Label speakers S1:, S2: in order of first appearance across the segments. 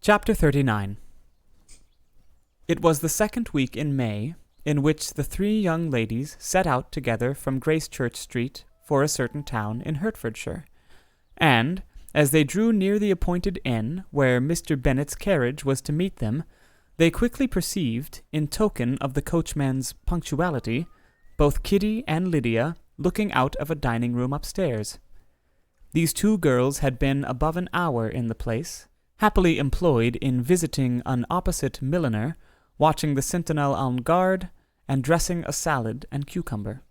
S1: Chapter 39. It was the second week in May, in which the three young ladies set out together from Gracechurch Street for a certain town in Hertfordshire, and, as they drew near the appointed inn where Mr. Bennet's carriage was to meet them, they quickly perceived, in token of the coachman's punctuality, both Kitty and Lydia looking out of a dining-room upstairs. These two girls had been above an hour in the place, happily employed in visiting an opposite milliner, watching the sentinel on guard, and dressing a salad and cucumber.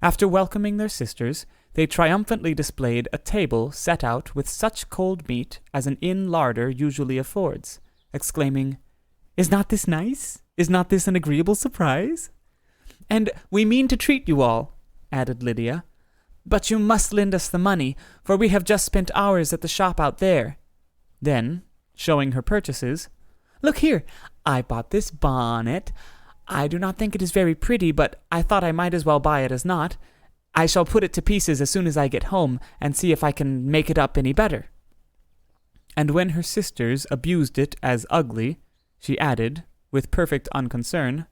S1: After welcoming their sisters, they triumphantly displayed a table set out with such cold meat as an inn larder usually affords, exclaiming, "Is not this nice? Is not this an agreeable surprise?" "And we mean to treat you all," added Lydia. "But you must lend us the money, for we have just spent ours at the shop out there." Then, showing her purchases, "Look here, I bought this bonnet. I do not think it is very pretty, but I thought I might as well buy it as not. I shall put it to pieces as soon as I get home, and see if I can make it up any better." And when her sisters abused it as ugly, she added, with perfect unconcern,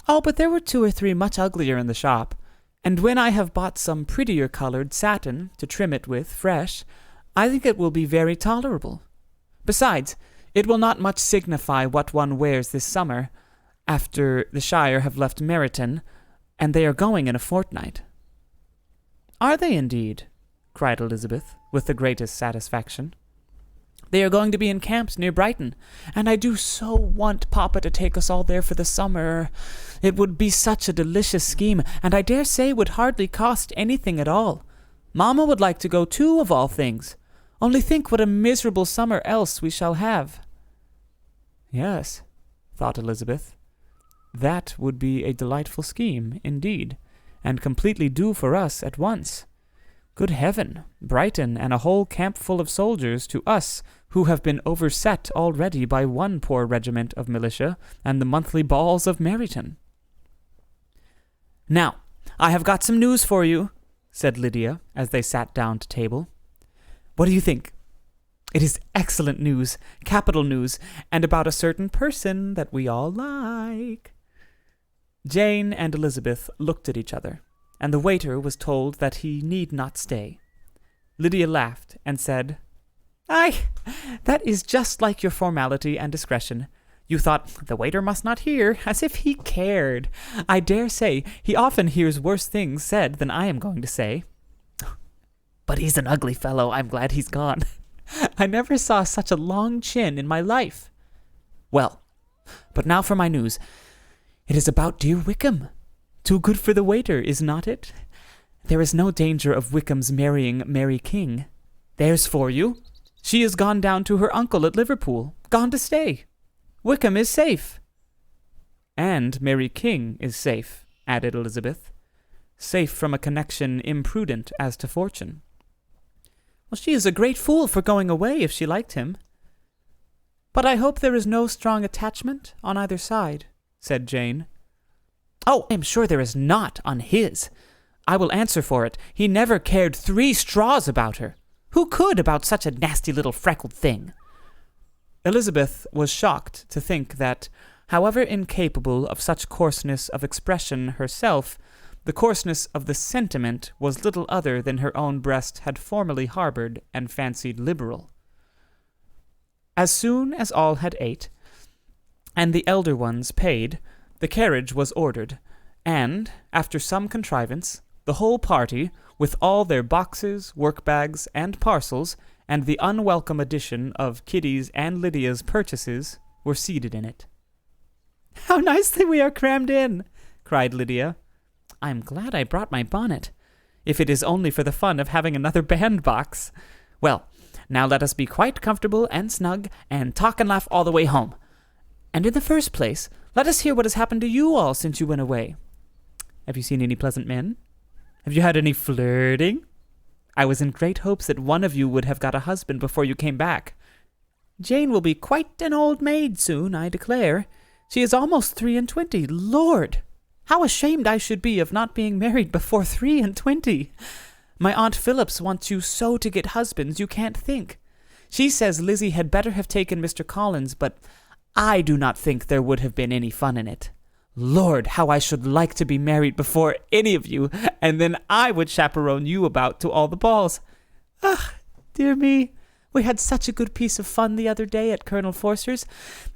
S1: "Oh, but there were 2 or 3 much uglier in the shop, and when I have bought some prettier colored satin to trim it with fresh, I think it will be very tolerable. Besides, it will not much signify what one wears this summer, after the Shire have left Meryton, and they are going in a fortnight." "Are they indeed?" cried Elizabeth, with the greatest satisfaction. "They are going to be encamped near Brighton, and I do so want Papa to take us all there for the summer. It would be such a delicious scheme, and I dare say would hardly cost anything at all. Mamma would like to go too, of all things. Only think what a miserable summer else we shall have." "Yes," thought Elizabeth, "that would be a delightful scheme, indeed, and completely due for us at once. Good heaven, Brighton and a whole camp full of soldiers to us, who have been overset already by one poor regiment of militia and the monthly balls of Meryton." "Now, I have got some news for you," said Lydia, as they sat down to table. "What do you think? It is excellent news, capital news, and about a certain person that we all like." Jane and Elizabeth looked at each other, and the waiter was told that he need not stay. Lydia laughed and said, "Aye, that is just like your formality and discretion. You thought, the waiter must not hear, as if he cared. I dare say he often hears worse things said than I am going to say. But he's an ugly fellow. I'm glad he's gone. I never saw such a long chin in my life. Well, but now for my news. It is about dear Wickham. Too good for the waiter, is not it? There is no danger of Wickham's marrying Mary King. There's for you. She is gone down to her uncle at Liverpool, gone to stay. Wickham is safe." "And Mary King is safe," added Elizabeth. "Safe from a connection imprudent as to fortune." "Well, she is a great fool for going away if she liked him." "But I hope there is no strong attachment on either side," said Jane. "Oh, I am sure there is not on his. I will answer for it. He never cared 3 straws about her. Who could about such a nasty little freckled thing?" Elizabeth was shocked to think that, however incapable of such coarseness of expression herself, the coarseness of the sentiment was little other than her own breast had formerly harbored and fancied liberal. As soon as all had ate, and the elder ones paid, the carriage was ordered, and, after some contrivance, the whole party, with all their boxes, work-bags, and parcels, and the unwelcome addition of Kitty's and Lydia's purchases, were seated in it. "How nicely we are crammed in!" cried Lydia. "I am glad I brought my bonnet, if it is only for the fun of having another bandbox. Well, now let us be quite comfortable and snug, and talk and laugh all the way home. And in the first place, let us hear what has happened to you all since you went away. Have you seen any pleasant men? Have you had any flirting? I was in great hopes that one of you would have got a husband before you came back. Jane will be quite an old maid soon, I declare. She is almost 23. Lord! How ashamed I should be of not being married before 23. My Aunt Phillips wants you so to get husbands you can't think. She says Lizzie had better have taken Mr. Collins, but I do not think there would have been any fun in it. Lord, how I should like to be married before any of you, and then I would chaperone you about to all the balls. Ah, dear me, we had such a good piece of fun the other day at Colonel Forster's.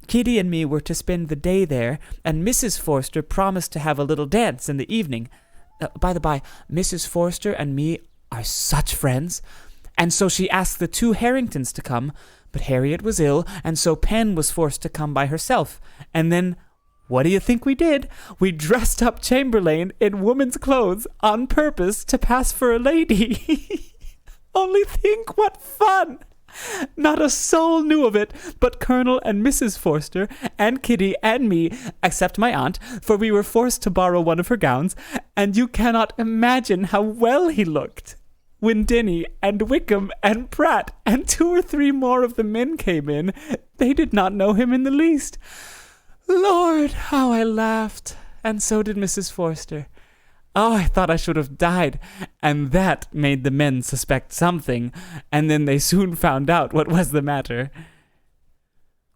S1: Kitty and me were to spend the day there, and Mrs. Forster promised to have a little dance in the evening. By the by, Mrs. Forster and me are such friends, and so she asked the two Harringtons to come, but Harriet was ill, and so Pen was forced to come by herself. And then, what do you think we did? We dressed up Chamberlain in woman's clothes on purpose to pass for a lady. Only think what fun! Not a soul knew of it but Colonel and Mrs. Forster, and Kitty and me, except my aunt, for we were forced to borrow one of her gowns, and you cannot imagine how well he looked. When Denny and Wickham and Pratt and 2 or 3 more of the men came in, they did not know him in the least. Lord, how I laughed, and so did Mrs. Forster. Oh, I thought I should have died, and that made the men suspect something, and then they soon found out what was the matter.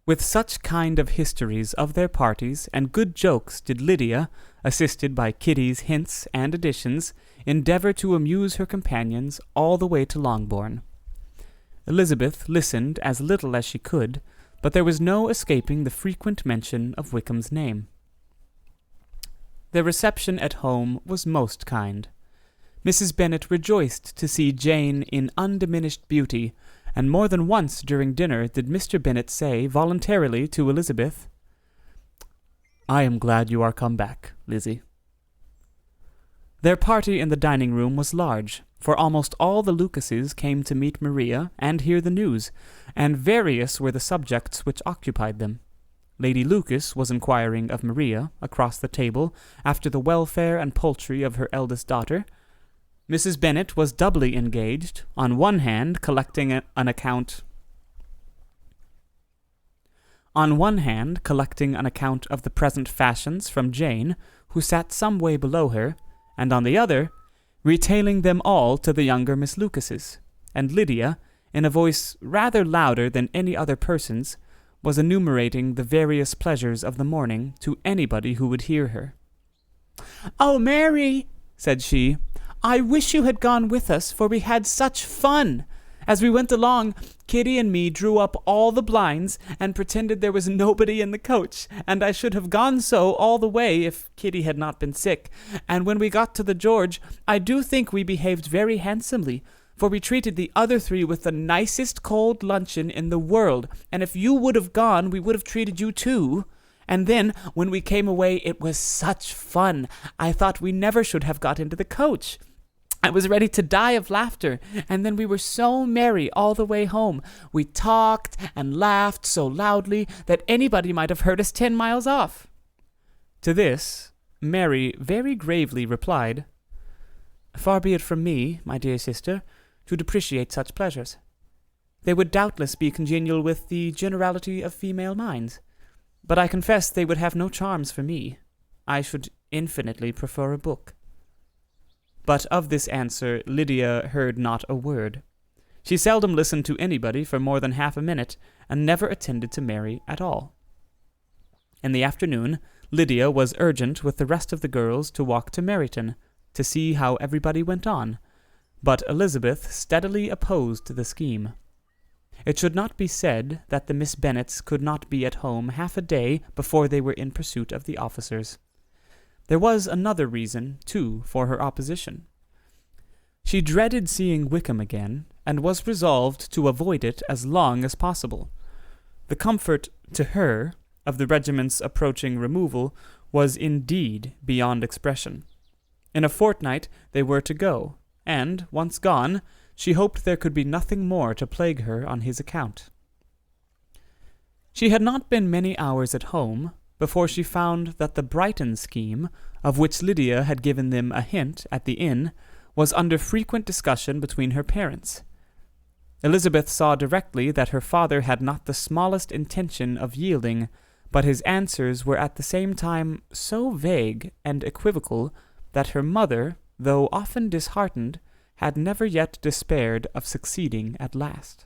S1: With such kind of histories of their parties and good jokes did Lydia, assisted by Kitty's hints and additions, endeavour to amuse her companions all the way to Longbourn. Elizabeth listened as little as she could, but there was no escaping the frequent mention of Wickham's name. Their reception at home was most kind. Mrs. Bennet rejoiced to see Jane in undiminished beauty, and more than once during dinner did Mr. Bennet say voluntarily to Elizabeth, "I am glad you are come back, Lizzie." Their party in the dining-room was large, for almost all the Lucases came to meet Maria and hear the news, and various were the subjects which occupied them. Lady Lucas was inquiring of Maria, across the table, after the welfare and poultry of her eldest daughter. Mrs. Bennet was doubly engaged, on one hand collecting an account of the present fashions from Jane, who sat some way below her, and on the other, retailing them all to the younger Miss Lucases, and Lydia, in a voice rather louder than any other person's, was enumerating the various pleasures of the morning to anybody who would hear her. "Oh, Mary," said she, "I wish you had gone with us, for we had such fun. As we went along, Kitty and me drew up all the blinds and pretended there was nobody in the coach, and I should have gone so all the way if Kitty had not been sick. And when we got to the George, I do think we behaved very handsomely, for we treated the other 3 with the nicest cold luncheon in the world, and if you would have gone, we would have treated you too. And then, when we came away, it was such fun. I thought we never should have got into the coach. I was ready to die of laughter, and then we were so merry all the way home. We talked and laughed so loudly that anybody might have heard us 10 miles off." To this, Mary very gravely replied, "Far be it from me, my dear sister, to depreciate such pleasures. They would doubtless be congenial with the generality of female minds, but I confess they would have no charms for me. I should infinitely prefer a book." But of this answer Lydia heard not a word. She seldom listened to anybody for more than half a minute, and never attended to Mary at all. In the afternoon, Lydia was urgent with the rest of the girls to walk to Meryton, to see how everybody went on, but Elizabeth steadily opposed the scheme. It should not be said that the Miss Bennets could not be at home half a day before they were in pursuit of the officers. There was another reason, too, for her opposition. She dreaded seeing Wickham again, and was resolved to avoid it as long as possible. The comfort, to her, of the regiment's approaching removal was indeed beyond expression. In a fortnight they were to go, and, once gone, she hoped there could be nothing more to plague her on his account. She had not been many hours at home before she found that the Brighton scheme, of which Lydia had given them a hint at the inn, was under frequent discussion between her parents. Elizabeth saw directly that her father had not the smallest intention of yielding, but his answers were at the same time so vague and equivocal that her mother, though often disheartened, had never yet despaired of succeeding at last.